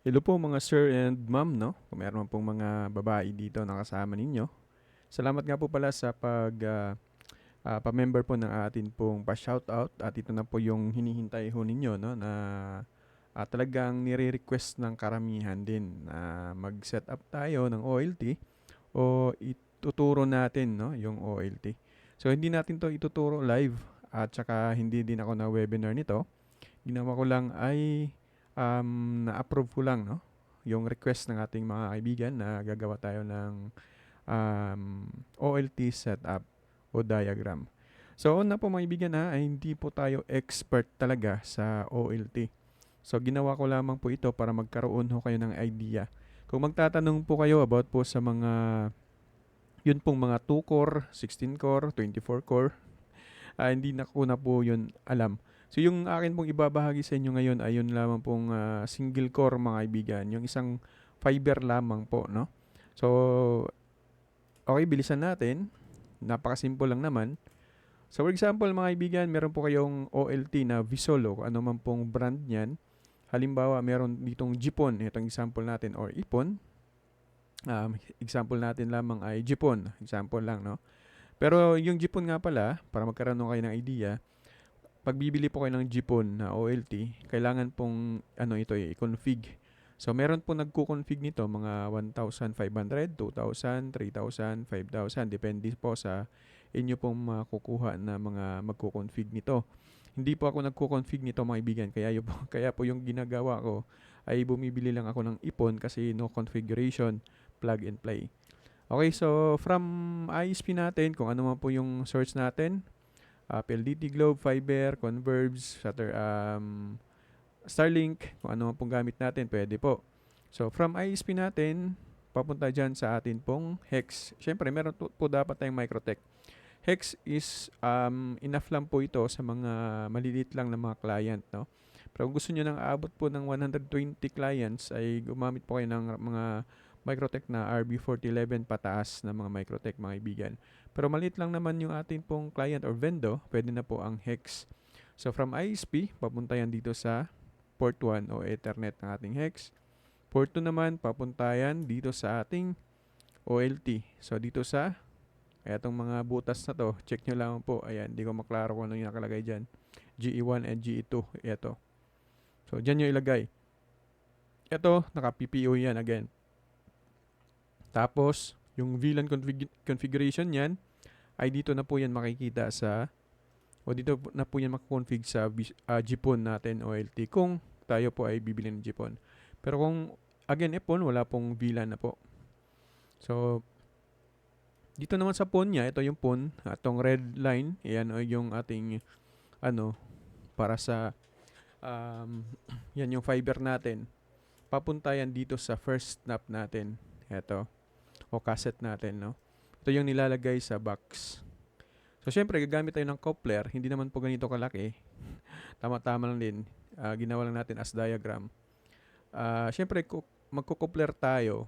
Hello po mga sir and ma'am, no? Kung meron pong mga babae dito na kasama ninyo. Salamat nga po pala sa pa-member po ng atin pong pa-shoutout at ito na po yung hinihintay ho ninyo, no? Na talagang nire-request ng karamihan din na mag-set up tayo ng OLT o ituturo natin, no? Yung OLT. So hindi natin to ituturo live at saka hindi din ako na webinar nito. Ginawa ko lang ay na-approve ko lang, no? Yung request ng ating mga kaibigan na gagawa tayo ng um, OLT setup o diagram. So, una po mga kaibigan ay hindi po tayo expert talaga sa OLT. So, ginawa ko lamang po ito para magkaroon ho kayo ng idea. Kung magtatanong po kayo about po sa mga yun pong mga 2 core, 16 core, 24 core, hindi na ko na po yun alam. So yung akin pong ibabahagi sa inyo ngayon ay yun lamang pong single core mga kaibigan. Yung isang fiber lamang po, no? So, okay, bilisan natin. Napakasimple lang naman. So for example mga kaibigan, meron po kayong OLT na Visolo, kung ano man pong brand niyan. Halimbawa, meron ditong Jipon, itong example natin, or Ipon. Example natin lamang ay Jipon, example lang, no? Pero yung Jipon nga pala, para magkaroon kayo ng idea, pag bibili po kayo ng Jipon na OLT, kailangan pong ito i-config. So meron po nagko-config nito mga 1,500, 2,000, 3,000, 5,000 depende po sa inyo pong makukuha na mga magko-config nito. Hindi po ako nagko-config nito mga kaibigan, kaya po yung ginagawa ko ay bumibili lang ako ng Ipon kasi no configuration, plug and play. Okay, so from ISP natin, kung ano man po yung source natin, PLDT, Globe, Fiber, Converge, Starlink, kung ano man pong gamit natin, pwede po. So from ISP natin, papunta dyan sa atin pong Hex. Siyempre, meron po dapat tayong Microtech. Hex is enough lang po ito sa mga maliliit lang na mga client, no? Pero kung gusto nyo nang aabot po ng 120 clients, ay gumamit po kayo ng mga Microtech na RB4011 pataas na mga Microtech mga kaibigan. Pero maliit lang naman yung ating pong client or vendor, pwede na po ang Hex. So from ISP, papunta yan dito sa port 1 o Ethernet ng ating Hex. Port 2 naman, papunta yan dito sa ating OLT. So dito sa etong mga butas na to, check nyo lang po. Ayan, hindi ko maklaro kung ano yung nakalagay dyan. GE1 and GE2. Ito. So, dyan nyo ilagay. Ito, naka-PPO yan again. Tapos, yung VLAN configuration yan, ay dito na po yan makikita o dito na po yan makakonfig sa GPON natin OLT kung tayo po ay bibili ng GPON. Pero kung, again, EPON, wala pong VLAN na po. So, dito naman sa PON niya, ito yung PON, itong red line, yan yung ating, para sa, yan yung fiber natin. Papunta yan dito sa first snap natin. Ito. O cassette natin, no? Ito yung nilalagay sa box. So, syempre, gagamit tayo ng coupler. Hindi naman po ganito kalaki. Tama-tama lang din. Ginawa lang natin as diagram. Syempre, magko-coupler tayo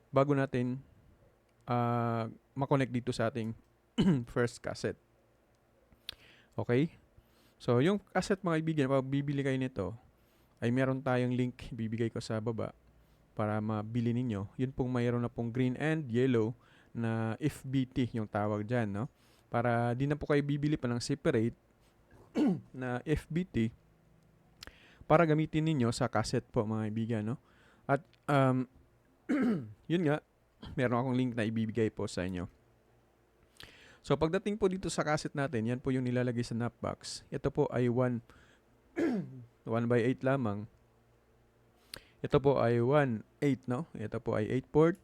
bago natin makonect dito sa ating first cassette. Okay? So, yung cassette mga kaibigan, pag bibili kayo nito, ay meron tayong link bibigay ko sa baba para mabili ninyo. Yun pong mayroon na pong green and yellow na FBT yung tawag dyan, no? Para di na po kayo bibili pa ng separate na FBT para gamitin ninyo sa cassette po mga kaibigan, no? At yun nga, meron akong link na ibibigay po sa inyo. So pagdating po dito sa cassette natin, yan po yung nilalagay sa nap box. Ito po ay 1 by 8 lamang. Ito po ay 1/8, no? Ito po ay 8 port.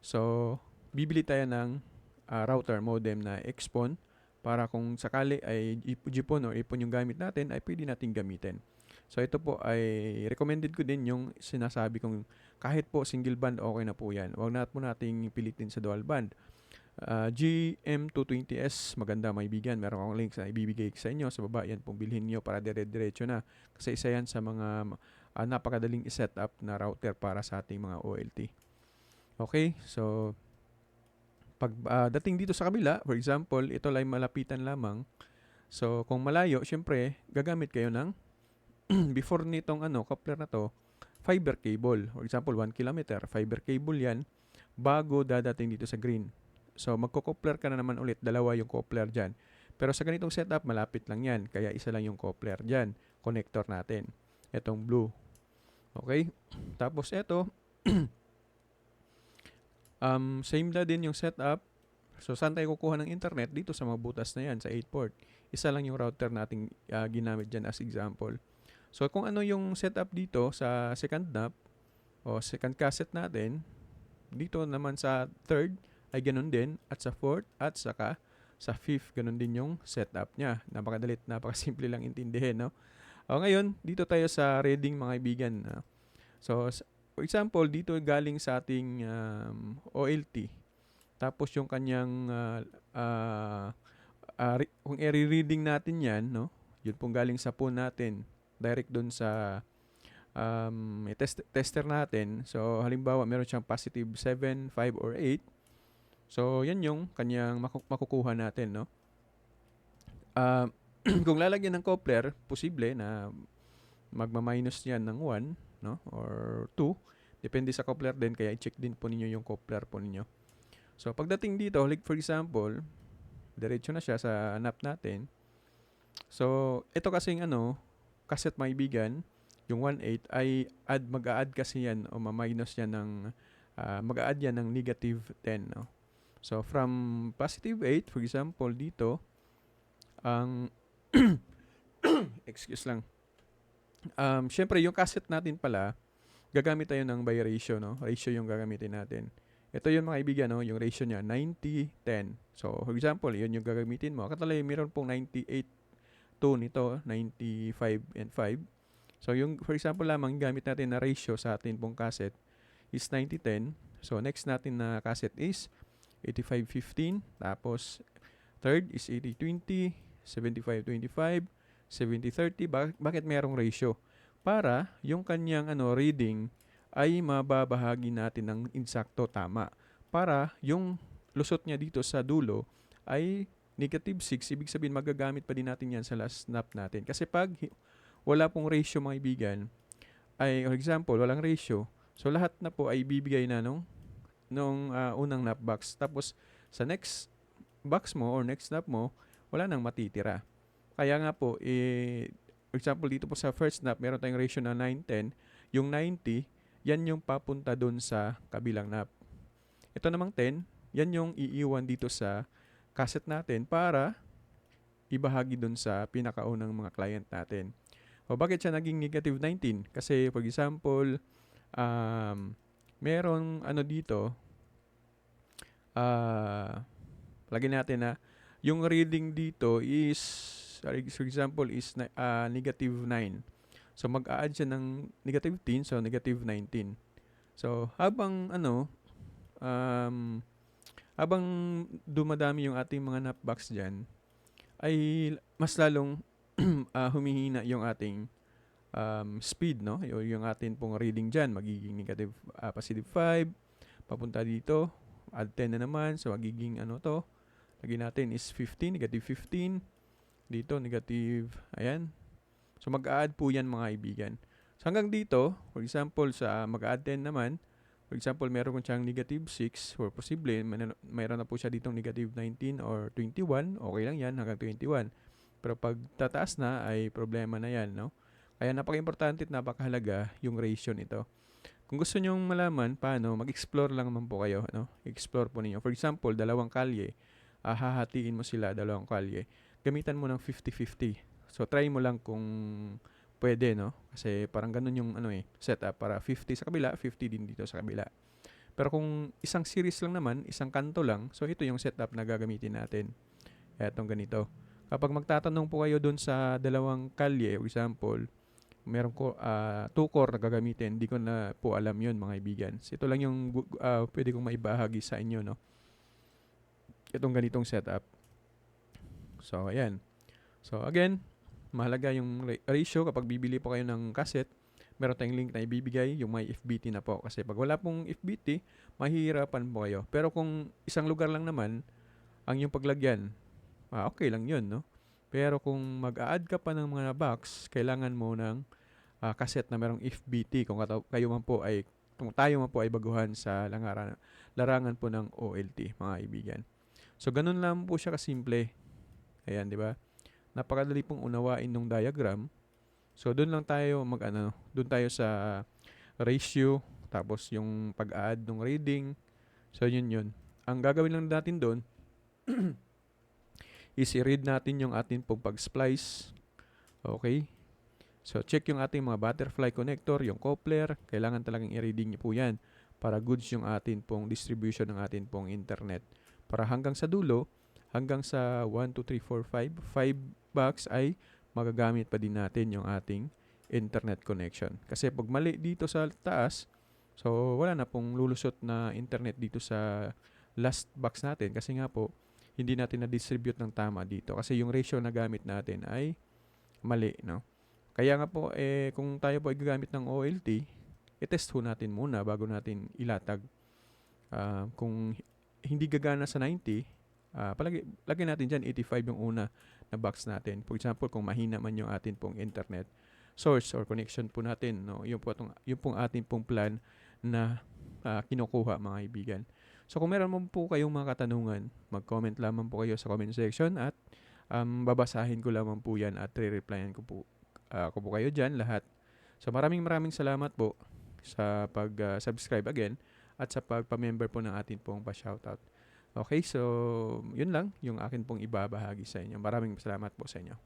So, bibili tayo ng router modem na XPON para kung sakali ay GPON o IPON yung gamit natin, ay pwede natin gamitin. So, ito po ay recommended ko din yung sinasabi kong kahit po single band, okay na po yan. Huwag na po nating pilitin sa dual band. GM220S, maganda maibigan. Meron akong links na ibibigay sa inyo sa baba. Yan pong bilhin nyo para dire-diretso na. Kasi isa yan sa mga napakadaling i-set up na router para sa ating mga OLT. Okay, so pag dating dito sa kabila, for example, ito ay malapitan lamang. So kung malayo, syempre, gagamit kayo ng before nitong coupler na to, fiber cable. For example, 1 kilometer, fiber cable yan, bago dadating dito sa green. So, magko-coupler ka na naman ulit, dalawa yung coupler dyan. Pero sa ganitong setup, malapit lang yan, kaya isa lang yung coupler dyan, connector natin. Itong blue. Okay? Tapos ito, same na din yung setup. So, saan tayo kukuha ng internet? Dito sa mga butas na yan, sa 8 port. Isa lang yung router nating ginamit dyan as example. So, kung ano yung setup dito sa second knob o second cassette natin, dito naman sa third ay ganun din, at sa fourth at saka sa fifth, ganun din yung setup niya. Napakadalit, napakasimple lang intindihin, no? O ngayon, dito tayo sa reading mga kaibigan. So, for example, dito galing sa ating OLT. Tapos yung kanyang kung i-reading natin yan, no? Yun pong galing sa phone natin, direct dun sa tester natin. So, halimbawa, meron siyang positive 7, 5, or 8. So, yan yung kanyang makukuha natin, no? Kung lalagyan ng coupler, posible na magma-minus yan ng 1, no? Or 2. Depende sa coupler din, kaya i-check din po ninyo yung coupler po ninyo. So, pagdating dito, like for example, diretso na siya sa knob natin. So, ito kasing cassette maibigan, yung 1/8 ay mag-a-add kasi yan o ma-minus yan ng mag-a-add yan ng negative 10, no? So, from positive 8, for example, dito, ang excuse lang. Syempre, yung cassette natin pala, gagamit tayo ng by ratio, no? Ratio yung gagamitin natin. Ito yung mga kaibigan, no? Yung ratio niya, 90-10. So, for example, yun yung gagamitin mo. Katalay, meron pong 98-2 nito, 95 and 5. So, yung, for example lamang, gamit natin na ratio sa atin pong cassette is 90-10. So, next natin na cassette is 85-15. Tapos, third is 80-20, 75-25, 70-30. Bakit merong ratio? Para yung kanyang reading ay mababahagi natin ng insakto tama. Para yung lusot niya dito sa dulo ay negative 6. Ibig sabihin, magagamit pa din natin yan sa last snap natin. Kasi pag wala pong ratio mga ibigan, ay, for example, walang ratio, so lahat na po ay bibigay na nung unang knob box. Tapos, sa next box mo or next knob mo, wala nang matitira. Kaya nga po, for example, dito po sa first knob, meron tayong ratio na 9-10. Yung 90, yan yung papunta dun sa kabilang knob. Ito namang 10, yan yung iiwan dito sa cassette natin para ibahagi dun sa pinakaunang mga client natin. O bakit siya naging negative 19? Kasi, for example, merong dito, lagyan natin na yung reading dito is, for example, is negative 9. So, mag-a-add siya ng negative 10, so negative 19. So, habang habang dumadami yung ating mga knob-box dyan, ay mas lalong humihina yung ating speed, no? Yung atin pong reading dyan, magiging negative, positive 5, papunta dito, add 10 na naman, so magiging lagyan natin is 15, negative 15, dito, negative, ayan. So, mag-a-add po yan mga kaibigan. So, hanggang dito, for example, sa mag-a-add 10 naman, for example, meron ko siyang negative 6, or posible, mayroon na po siya ditong negative 19 or 21, okay lang yan, hanggang 21. Pero pag tataas na, ay problema na yan, no? Kaya napaka-importante at napakahalaga yung ratio nito. Kung gusto nyong malaman paano, mag-explore lang naman po kayo, no? Explore po ninyo. For example, dalawang kalye, hahatiin mo sila, dalawang kalye. Gamitan mo ng 50-50. So, try mo lang kung pwede, no? Kasi parang ganun yung setup. Para 50 sa kabila, 50 din dito sa kabila. Pero kung isang series lang naman, isang kanto lang, so ito yung setup na gagamitin natin. Etong ganito. Kapag magtatanong po kayo dun sa dalawang kalye, for example, meron ko 2 core na gagamitin. Hindi ko na po alam yun, mga kaibigan. So, ito lang yung pwede kong maibahagi sa inyo, no? Itong ganitong setup. So, ayan. So, again, mahalaga yung ratio. Kapag bibili po kayo ng cassette, meron tayong link na ibibigay, yung may FBT na po. Kasi pag wala pong FBT, mahihirapan po kayo. Pero kung isang lugar lang naman, ang yung paglagyan, okay lang yun, no? Pero kung mag-a-add ka pa ng mga box, kailangan mo ng kaset na merong FBT kung tayo man po ay baguhan sa larangan po ng OLT, mga kaibigan. So ganun lang po siya kasimple. Ayan, 'di ba? Napakadali pong unawain ng diagram. So doon lang tayo doon tayo sa ratio, tapos yung pag-add ng reading. So yun. Ang gagawin lang natin doon is i-read natin yung ating pong pag-splice. Okay? So check yung ating mga butterfly connector, yung coupler, kailangan talagang i-reading niyo po yan para goods yung atin pong distribution ng atin pong internet. Para hanggang sa dulo, hanggang sa 1, 2, 3, 4, 5 box ay magagamit pa din natin yung ating internet connection. Kasi pag mali dito sa taas, so wala na pong lulusot na internet dito sa last box natin kasi nga po hindi natin na-distribute ng tama dito kasi yung ratio na gamit natin ay mali, no? Kaya nga po, kung tayo po ay gagamit ng OLT, i-test ho natin muna bago natin ilatag. Kung hindi gagana sa 90, lagyan natin dyan 85 yung una na box natin. For example, kung mahina man yung atin pong internet source or connection po natin, no? Yung pong atin pong plan na kinukuha, mga kaibigan. So kung meron mo po kayong mga katanungan, mag-comment lamang po kayo sa comment section at babasahin ko lamang po yan at re-replyan ko po kayo dyan lahat. So maraming salamat po sa pag-subscribe again at sa pagpa-member po ng atin pong pa-shoutout. Okay, so yun lang yung akin pong ibabahagi sa inyo. Maraming salamat po sa inyo.